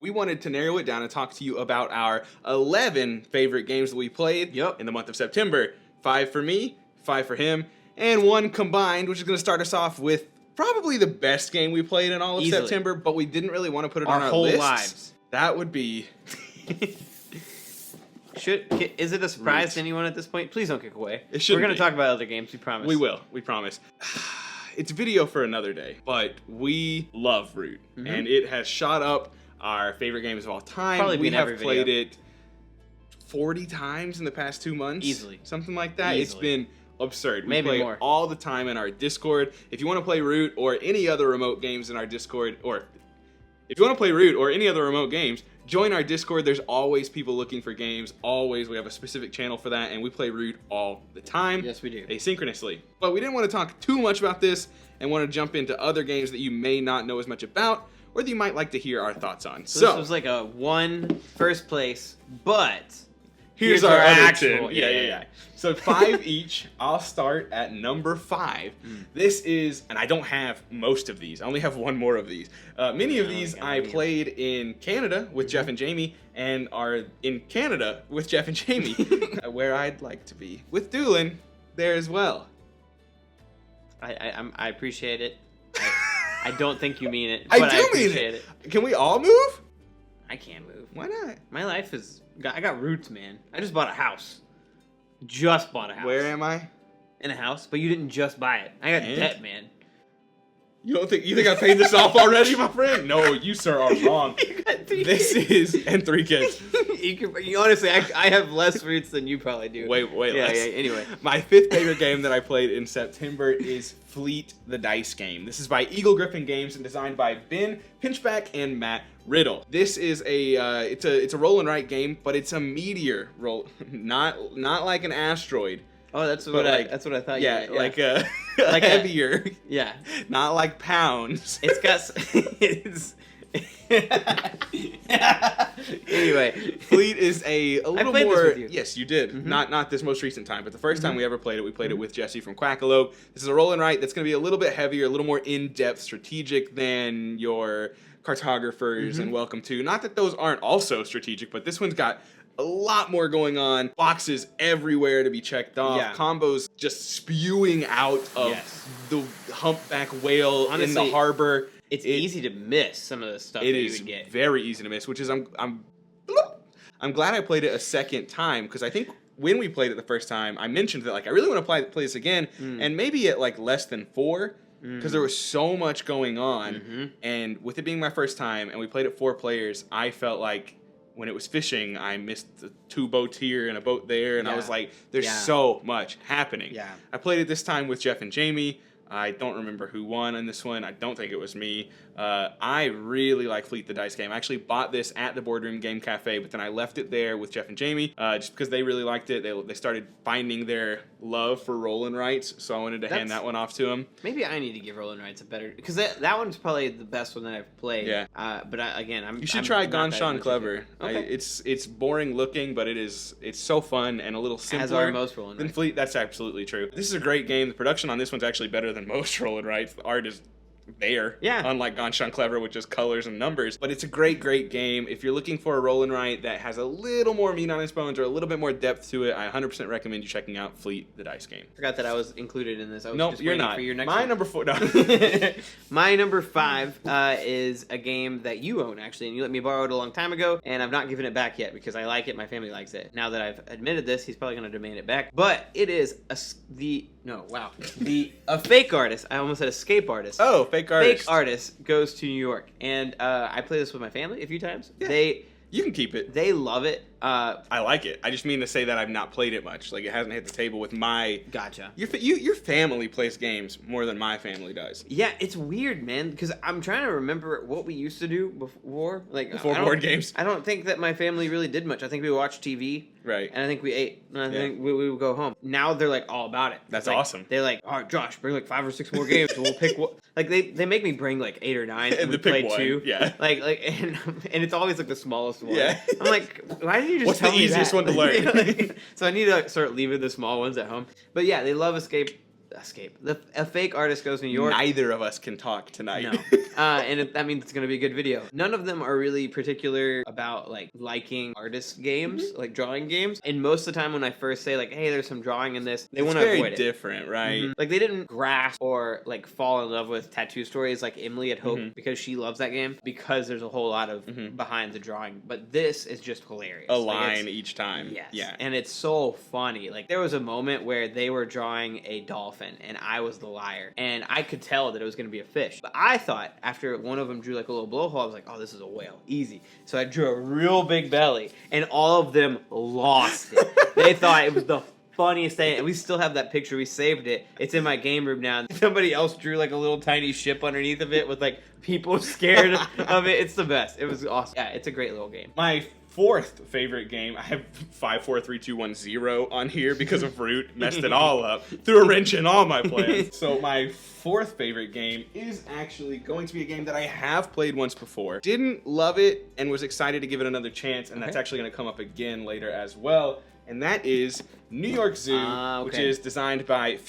We wanted to narrow it down and talk to you about our 11 favorite games that we played in the month of September. 5 for me, 5 for him, and 1 combined, which is going to start us off with probably the best game we played in all of September, but we didn't really want to put it on our whole lists. lives. That would be... Is it a surprise to anyone at this point? Please don't kick away. We're going to talk about other games, we promise. We will. We promise. It's video for another day, but we love Root, and it has shot up our favorite games of all time. Probably we have video. played it 40 times in the past 2 months. Easily. Something like that. Easily. It's been absurd. We Maybe play more. all the time in our Discord. If you want to play Root or any other remote games in our Discord, or if you want to play Root or any other remote games, join our Discord. There's always people looking for games. Always. We have a specific channel for that, and we play Root all the time. Yes, we do. Asynchronously. But we didn't want to talk too much about this and want to jump into other games that you may not know as much about or that you might like to hear our thoughts on. So this was like a 1 first place, but here's our other actual. 10. Yeah. So 5 each. I'll start at number 5. This is, and I don't have most of these. I only have 1 more of these. Many of these I played in Canada with Jeff and Jamey, and are in Canada with Jeff and Jamey, where I'd like to be with Doolin there as well. I appreciate it. I don't think you mean it, but I do mean it. Can we all move? I can't move. Why not? My life is... I got roots, man. I just bought a house. Just bought a house. Where am I? In a house, but you didn't just buy it. I got debt, man. You think I paid this off already, my friend? No, you sir are wrong. You got 3 This kids. is 3 kids. Honestly, I have less roots than you probably do. Way less. Yeah, anyway. My 5th favorite game that I played in September is Fleet the Dice Game. This is by Eagle Griffin Games and designed by Ben Pinchback and Matt Riddle. This is it's a roll and write game, but it's a meteor roll, not like an asteroid. Oh, that's what I thought. Yeah, you meant. like heavier. Yeah, not like pounds. It's got. Anyway, Fleet is a little played more. This with you. Yes, you did. Not this most recent time, but the first time we ever played it, we played it with Jesse from Quackalope. This is a roll and write that's going to be a little bit heavier, a little more in-depth strategic than your cartographers and Welcome to. Not that those aren't also strategic, but this one's got a lot more going on. Boxes everywhere to be checked off. Yeah. Combos just spewing out of the humpback whale in the Honestly, harbor. It's easy to miss some of the stuff that you would get. It is very easy to miss, which is I'm glad I played it a second time, because I think when we played it the first time, I mentioned that I really want to play this again, and maybe at less than 4, because there was so much going on, and with it being my first time, and we played it 4 players, I felt like when it was fishing, I missed the 2 boats here and a boat there, and I was like, there's so much happening. Yeah. I played it this time with Jeff and Jamey. I don't remember who won on this one. I don't think it was me. I really like Fleet the Dice Game. I actually bought this at the Boardroom Game Cafe, but then I left it there with Jeff and Jamey just because they really liked it. They started finding their love for roll and writes, so I wanted to hand that one off to them. Maybe I need to give roll and writes a better... Because that one's probably the best one that I've played. Yeah. But You should try Ganshan Clever. Okay. It's boring looking, but it's so fun and a little simpler. As are most roll and than writes. Fleet. That's absolutely true. This is a great game. The production on this one's actually better than most roll and writes. The art is there. Yeah. Unlike Ganshan Clever, with just colors and numbers. But it's a great game. If you're looking for a roll and write that has a little more meat on its bones or a little bit more depth to it, I 100% recommend you checking out Fleet the Dice Game. Forgot that I was included in this. I was Nope, just you're waiting not. for your next My one. number 4. No. My number 5 is a game that you own, actually, and you let me borrow it a long time ago, and I've not given it back yet because I like it, my family likes it. Now that I've admitted this, he's probably going to demand it back. But it is a fake artist. I almost said escape artist. Oh, fake artist. Fake artist goes to New York, and I play this with my family a few times. Yeah. You can keep it. They love it. I like it. I just mean to say that I've not played it much. Like, it hasn't hit the table with my... Gotcha. Your family plays games more than my family does. Yeah, it's weird, man, because I'm trying to remember what we used to do before. Before board games? I don't think that my family really did much. I think we watched TV. Right. And I think we ate. And I think we would go home. Now they're, all about it. That's like, awesome. They're like, all right, Josh, bring, 5 or 6 more games, and we'll pick one. Like, they make me bring, 8 or 9, and we play 2. Yeah. And it's always, the smallest one. Yeah. I'm like, why did you just What's tell the me easiest that? one to learn? So I need to start leaving the small ones at home. But yeah, they love escape Escape. A fake artist goes to New York. Neither of us can talk tonight. No. That means it's going to be a good video. None of them are really particular about like liking artist games, like drawing games. And most of the time when I first say like, hey, there's some drawing in this, they want to avoid it. It's very different, right? Like they didn't grasp or like fall in love with Tattoo Stories like Emily had hoped because she loves that game, because there's a whole lot of behind the drawing. But this is just hilarious. A line each time. Yes. Yeah. And it's so funny. Like there was a moment where they were drawing a dolphin and I was the liar. And I could tell that it was going to be a fish. But I thought after one of them drew like a little blowhole, I was like, oh, this is a whale. Easy. So I drew a real big belly and all of them lost it. They thought it was the funniest thing, and we still have that picture. We saved it. It's in my game room now. Somebody else drew like a little tiny ship underneath of it with like people scared of it. It's the best. It was awesome. Yeah, it's a great little game. My fourth favorite game, I have 5, 4, 3, 2, 1, 0 on here because of Root messed it all up, threw a wrench in all my plans. So my fourth favorite game is actually going to be a game that I have played once before. Didn't love it and was excited to give it another chance, and that's actually going to come up again later as well. And that is New York Zoo, which is designed by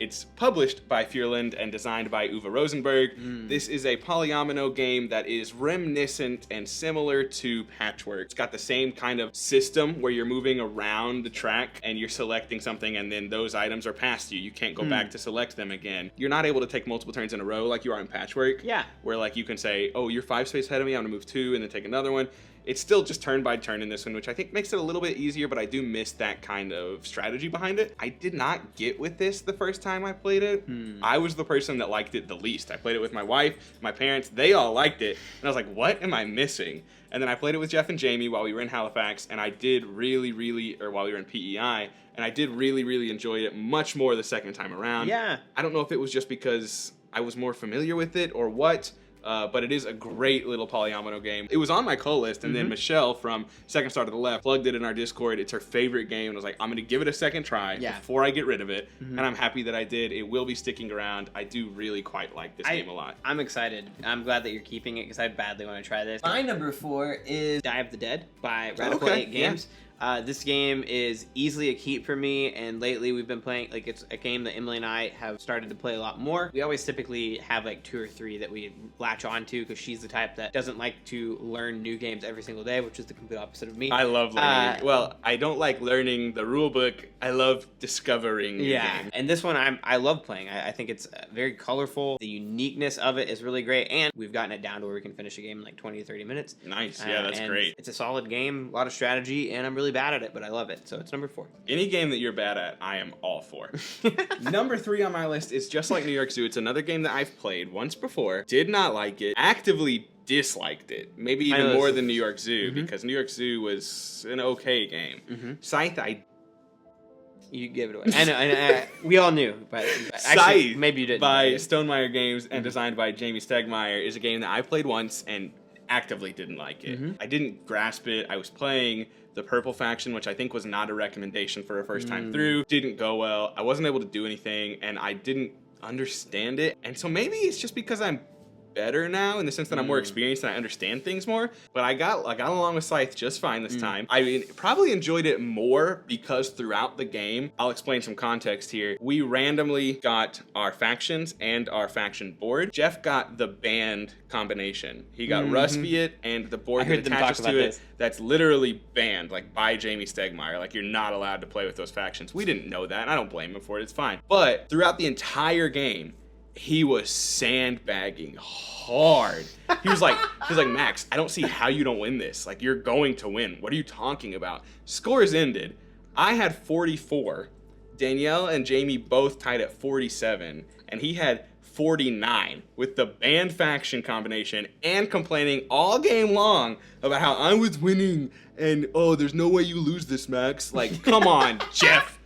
it's published by Furland and designed by Uwe Rosenberg. This is a polyomino game that is reminiscent and similar to Patchwork. It's got the same kind of system where you're moving around the track and you're selecting something and then those items are past you. You can't go back to select them again. You're not able to take multiple turns in a row like you are in Patchwork. Yeah. Where like you can say, oh, you're 5 spaces ahead of me, I'm gonna move 2 and then take another one. It's still just turn by turn in this one, which I think makes it a little bit easier, but I do miss that kind of strategy behind it. I did not get with this the first time I played it. I was the person that liked it the least. I played it with my wife, my parents, they all liked it. And I was like, what am I missing? And then I played it with Jeff and Jamey while we were in Halifax, and I did while we were in PEI, and I did really enjoy it much more the second time around. Yeah. I don't know if it was just because I was more familiar with it or what, but it is a great little polyomino game. It was on my call list, and then Michelle from Second Star to the Left plugged it in our Discord. It's her favorite game, and I was like, I'm going to give it a second try before I get rid of it, and I'm happy that I did. It will be sticking around. I do really quite like this game a lot. I'm excited. I'm glad that you're keeping it because I badly want to try this. My number 4 is Die of the Dead by Radical 8 Games. This game is easily a keep for me, and lately we've been playing, like, it's a game that Emily and I have started to play a lot more. We always typically have like 2 or 3 that we latch on to because she's the type that doesn't like to learn new games every single day, which is the complete opposite of me. I love learning. Well, I don't like learning the rule book. I love discovering new games. And this one I love playing. I think it's very colorful. The uniqueness of it is really great, and we've gotten it down to where we can finish a game in like 20 to 30 minutes. Nice. Yeah, that's great. It's a solid game, a lot of strategy, and I'm really bad at it, but I love it. So it's number 4. Any game that you're bad at, I am all for. Number 3 on my list is just like New York Zoo. It's another game that I've played once before, did not like it, actively disliked it, maybe even more than New York Zoo, because New York Zoo was an okay game. SCYTHE, you gave it away. I know, we all knew, but actually, maybe you didn't. By Stonemaier Games and designed by Jamey Stegmaler is a game that I played once and actively didn't like it. I didn't grasp it. I was playing the purple faction, which I think was not a recommendation for a first time through. Didn't go well. I wasn't able to do anything, and I didn't understand it. And so maybe it's just because I'm better now in the sense that I'm more experienced and I understand things more. But I got along with SCYTHE just fine this time. I probably enjoyed it more because throughout the game, I'll explain some context here. We randomly got our factions and our faction board. Jeff got the banned combination. He got Ruspiate and the board that attaches to it that's literally banned, like by Jamey Stegmaler. Like, you're not allowed to play with those factions. We didn't know that, and I don't blame him for it. It's fine. But throughout the entire game, he was sandbagging hard. He was like, Max, I don't see how you don't win this. Like, you're going to win. What are you talking about? Scores ended. I had 44. Danielle and Jamey both tied at 47, and he had 49 with the banned faction combination and complaining all game long about how I was winning and, oh, there's no way you lose this, Max. Like, come on, Jeff.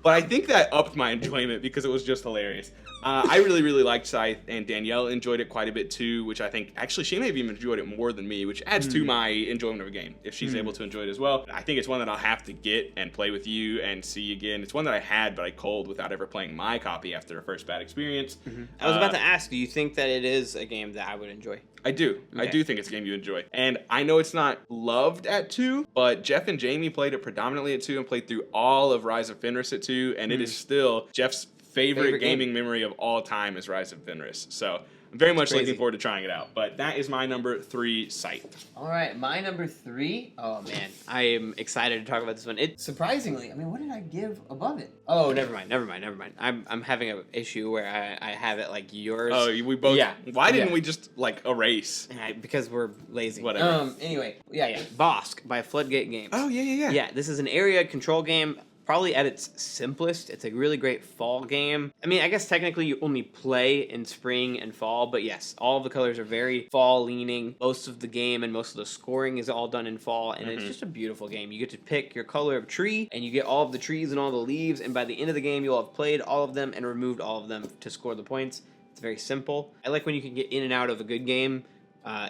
But I think that upped my enjoyment because it was just hilarious. I really liked SCYTHE, and Danielle enjoyed it quite a bit too, which I think, actually, she may have even enjoyed it more than me, which adds to my enjoyment of a game, if she's able to enjoy it as well. I think it's one that I'll have to get and play with you and see again. It's one that I had, but I culled without ever playing my copy after a first bad experience. I was about to ask, do you think that it is a game that I would enjoy? I do. Okay. I do think it's a game you enjoy. And I know it's not loved at 2, but Jeff and Jamey played it predominantly at 2 and played through all of Rise of Fenris at 2, and it is still Jeff's favorite gaming memory of all time is Rise of Fenris. So I'm very much looking forward to trying it out. But that is my number 3 Scythe. All right, my number 3. Oh man, I am excited to talk about this one. It surprisingly, I mean, what did I give above it? Oh, never mind. I'm having an issue where I have it like yours. Oh, we both. Yeah. Why didn't we just like erase? Because we're lazy. Whatever. Anyway, yeah. BOSK by Floodgate Games. Oh yeah. Yeah, this is an area control game. Probably at its simplest. It's a really great fall game. I mean, I guess technically you only play in spring and fall, but yes, all of the colors are very fall leaning. Most of the game and most of the scoring is all done in fall, and it's just a beautiful game. You get to pick your color of tree, and you get all of the trees and all the leaves, and by the end of the game, you'll have played all of them and removed all of them to score the points. It's very simple. I like when you can get in and out of a good game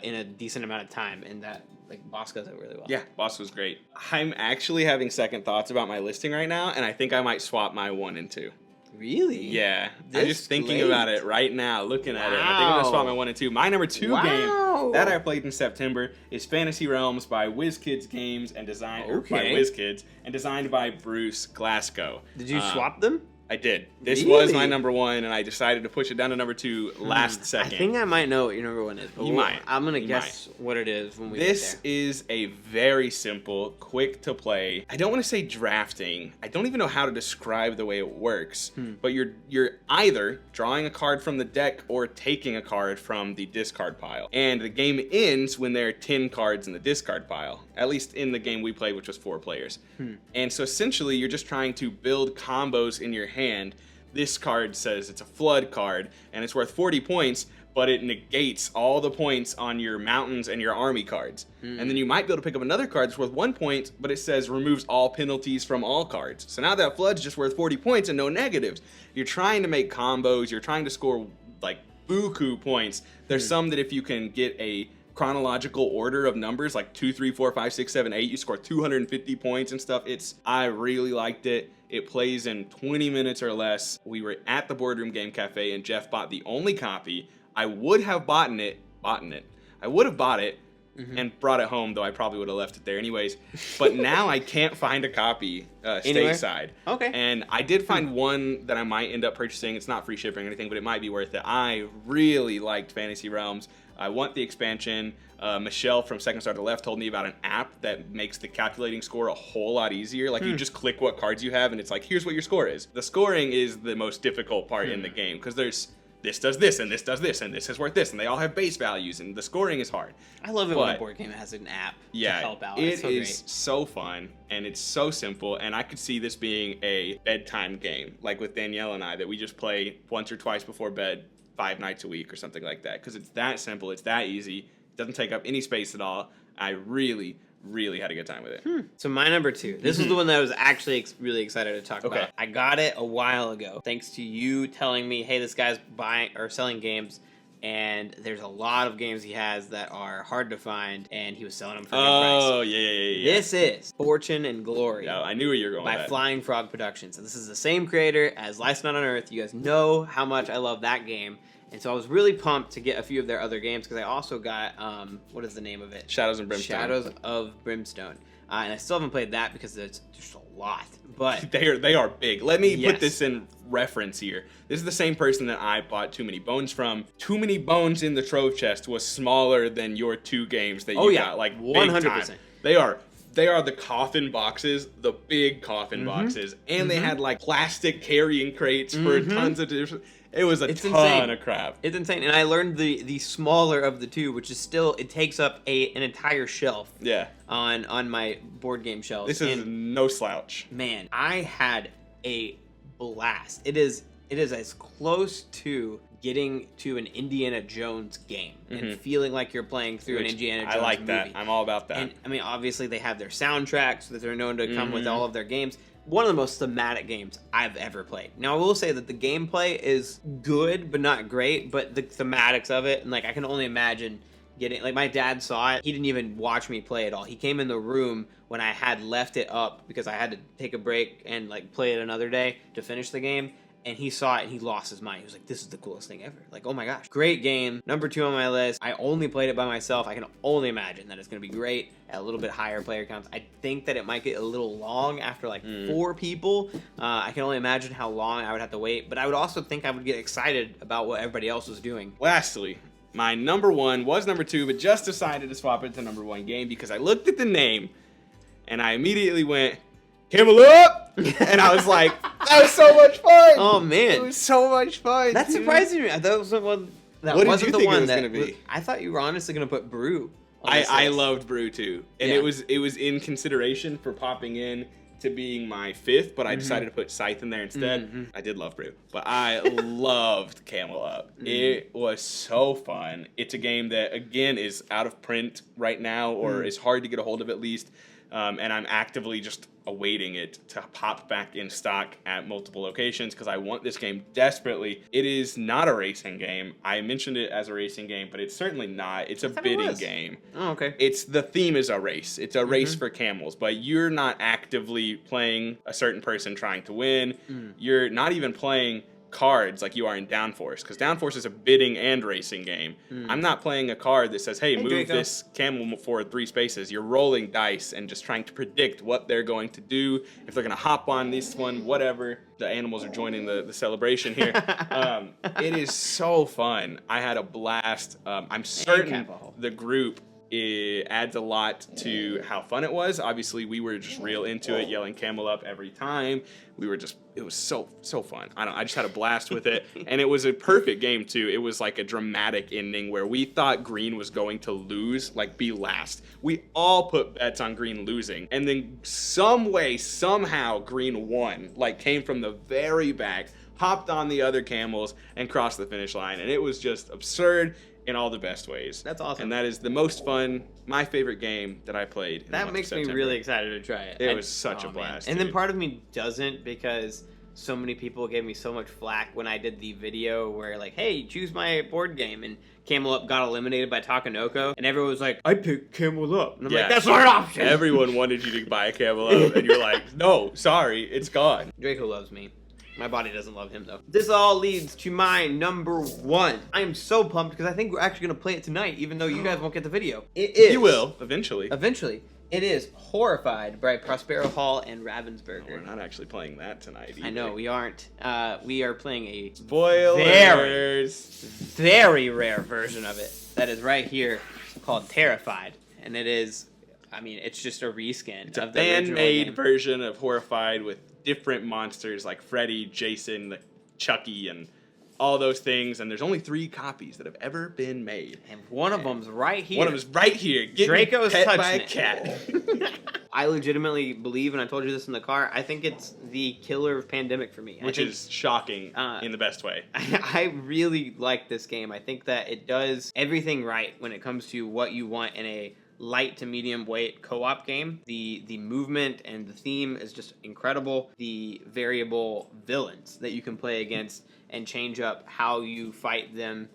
in a decent amount of time, and that BOSK does it really well. Yeah, BOSK was great. I'm actually having second thoughts about my listing right now, and I think I might swap my 1 and 2. Really? Yeah. I'm just thinking about it right now, looking at it. I think I'm gonna swap my 1 and 2. My number 2 game that I played in September is Fantasy Realms by WizKids Games and designed by WizKids and designed by Bruce Glassco. Did you swap them? I did. This was my number 1, and I decided to push it down to number 2 last second. I think I might know what your number 1 is. You might. I'm going to guess what it is when we get there. This is a very simple, quick to play. I don't want to say drafting. I don't even know how to describe the way it works. But you're either drawing a card from the deck or taking a card from the discard pile. And the game ends when there are 10 cards in the discard pile. At least in the game we played, which was 4 players. And so essentially, you're just trying to build combos in your hand. This card says it's a flood card, and it's worth 40 points, but it negates all the points on your mountains and your army cards. And then you might be able to pick up another card that's worth 1 point, but it says removes all penalties from all cards. So now that flood's just worth 40 points and no negatives. You're trying to make combos, you're trying to score like buku points. There's some that if you can get a chronological order of numbers like 2, 3, 4, 5, 6, 7, 8, you score 250 points and stuff. I really liked it. It plays in 20 minutes or less. We were at the Boardroom Game Cafe and Jeff bought the only copy. I would have bought it. I would have bought it and brought it home, though I probably would have left it there anyways. But now I can't find a copy stateside. Okay. And I did find one that I might end up purchasing. It's not free shipping or anything, but it might be worth it. I really liked Fantasy Realms. I want the expansion. Michelle from Second Star to the Left told me about an app that makes the calculating score a whole lot easier. Like you just click what cards you have and it's like, here's what your score is. The scoring is the most difficult part in the game because there's this does this and this does this and this is worth this and they all have base values and the scoring is hard. I love it when a board game has an app to help out. It is so fun and it's so simple, and I could see this being a bedtime game like with Danielle and I that we just play once or twice before bed 5 nights a week or something like that because it's that simple, it's that easy, it doesn't take up any space at all. I really had a good time with it. So my number 2. This is the one that I was actually really excited to talk about. I got it a while ago thanks to you telling me, hey, this guy's buying or selling games, and there's a lot of games he has that are hard to find, and he was selling them for a good price. Oh, yeah. This is Fortune and Glory. Yeah, I knew where you were going with by that. Flying Frog Productions. And this is the same creator as Life's Not on Earth. You guys know how much I love that game. And so I was really pumped to get a few of their other games because I also got, what is the name of it? Shadows and Brimstone. Shadows of Brimstone. And I still haven't played that because there's just a lot. But they are big. Let me put this in reference here. This is the same person that I bought Too Many Bones from. Too Many Bones in the Trove Chest was smaller than your 2 games that you got. Like 100%. They are the coffin boxes, the big coffin boxes. And they had like plastic carrying crates for tons of different... It was a ton of crap. It's insane. And I learned the smaller of the 2, which is still, it takes up an entire shelf. Yeah. On my board game shelves. This is no slouch. Man, I had a blast. It is as close to getting to an Indiana Jones game and feeling like you're playing through an Indiana Jones movie. I like that. I'm all about that. And I mean, obviously they have their soundtracks that they're known to come with all of their games. One of the most thematic games I've ever played. Now, I will say that the gameplay is good, but not great, but the thematics of it, and like I can only imagine getting, like my dad saw it, he didn't even watch me play it all. He came in the room when I had left it up because I had to take a break and like play it another day to finish the game. and he saw it and he lost his mind. He was like, this is the coolest thing ever. Like, oh my gosh. Great game. Number 2 on my list. I only played it by myself. I can only imagine that it's going to be great at a little bit higher player counts. I think that it might get a little long after like 4 people. I can only imagine how long I would have to wait, but I would also think I would get excited about what everybody else was doing. Lastly, my number 1 was number 2, but just decided to swap it to number 1 game because I looked at the name and I immediately went, Camel Up! And I was like, that was so much fun! Oh man. It was so much fun. That's dude. surprising me. I thought it was the one that What did wasn't you the think it one was that gonna be? I thought you were honestly gonna put Brew. On this I list. loved Brew too. And Yeah. it was in consideration for popping in to being my 5th, but I decided to put Scythe in there instead. I did love Brew, but I loved Camel Up. It was so fun. It's a game that, again, is out of print right now, or is hard to get a hold of at least, and I'm actively just awaiting it to pop back in stock at multiple locations because I want this game desperately. It is not a racing game. I mentioned it as a racing game, but it's certainly not. It's a bidding game. Oh, okay. The theme is a race. It's a race for camels, but you're not actively playing a certain person trying to win. You're not even playing cards like you are in Downforce, because Downforce is a bidding and racing game. I'm not playing a card that says, hey, move Draco. this camel forward 3 spaces. You're rolling dice and just trying to predict what they're going to do, if they're going to hop on this one, whatever. The animals are joining the celebration here. It is so fun. I had a blast. I'm certain the group, it adds a lot to how fun it was. Obviously, we were just real into it, yelling Camel Up every time. It was so fun. I just had a blast with it. And it was a perfect game, too. It was like a dramatic ending where we thought green was going to lose, like be last. We all put bets on green losing. And then some way, somehow, green won. Like came from the very back, hopped on the other camels, and crossed the finish line. And it was just absurd in all the best ways. That's awesome. And that is the most fun, my favorite game that I played. In the That month makes of me September. really excited to try it. It was such a blast. And then dude. part of me doesn't, because so many people gave me so much flack when I did the video where like, hey, choose my board game, and Camel Up got eliminated by Takanoko, and everyone was like, I picked Camel Up. And I'm like, that's not an option. Everyone wanted you to buy a Camel Up, and you're like, no, sorry, it's gone. Draco loves me. My body doesn't love him, though. This all leads to my number 1. I am so pumped because I think we're actually going to play it tonight, even though you guys won't get the video. It is. You will, eventually. Eventually. It is Horrified by Prospero Hall and Ravensburger. We're not actually playing that tonight either. I know, we aren't. We are playing a Spoilers! very rare version of it that is right here called Terrified. And it is, I mean, it's just a reskin It's a of the original fan-made game. version of Horrified with different monsters like Freddy, Jason, Chucky, and all those things. And there's only 3 copies that have ever been made. And one of them's right here. One of them's right here. Getting Draco's pet touching by a it. cat. I legitimately believe, and I told you this in the car, I think it's the killer of Pandemic for me. Which is shocking in the best way. I really like this game. I think that it does everything right when it comes to what you want in a light to medium weight co-op game. The movement and the theme is just incredible. The variable villains that you can play against and change up how you fight them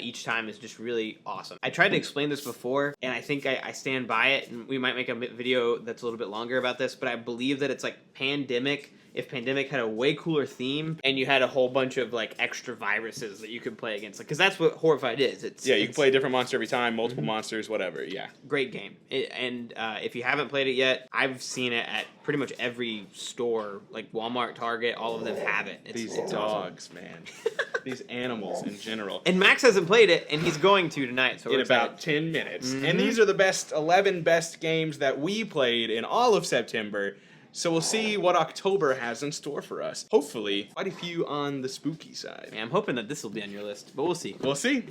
each time is just really awesome. I tried to explain this before, and I think I stand by it, and we might make a video that's a little bit longer about this, but I believe that it's like Pandemic, if Pandemic had a way cooler theme, and you had a whole bunch of like extra viruses that you could play against, like, because that's what Horrified is. You can play a different monster every time, multiple monsters, whatever, yeah. Great game. And if you haven't played it yet, I've seen it at pretty much every store, like Walmart, Target, all of them have it. These it's dogs, man. These animals in general. And Max hasn't played it, and he's going to tonight. So In we're about excited. 10 minutes. And these are the 11 best games that we played in all of September. So we'll see what October has in store for us. Hopefully, quite a few on the spooky side. I'm hoping that this will be on your list, but we'll see. We'll see.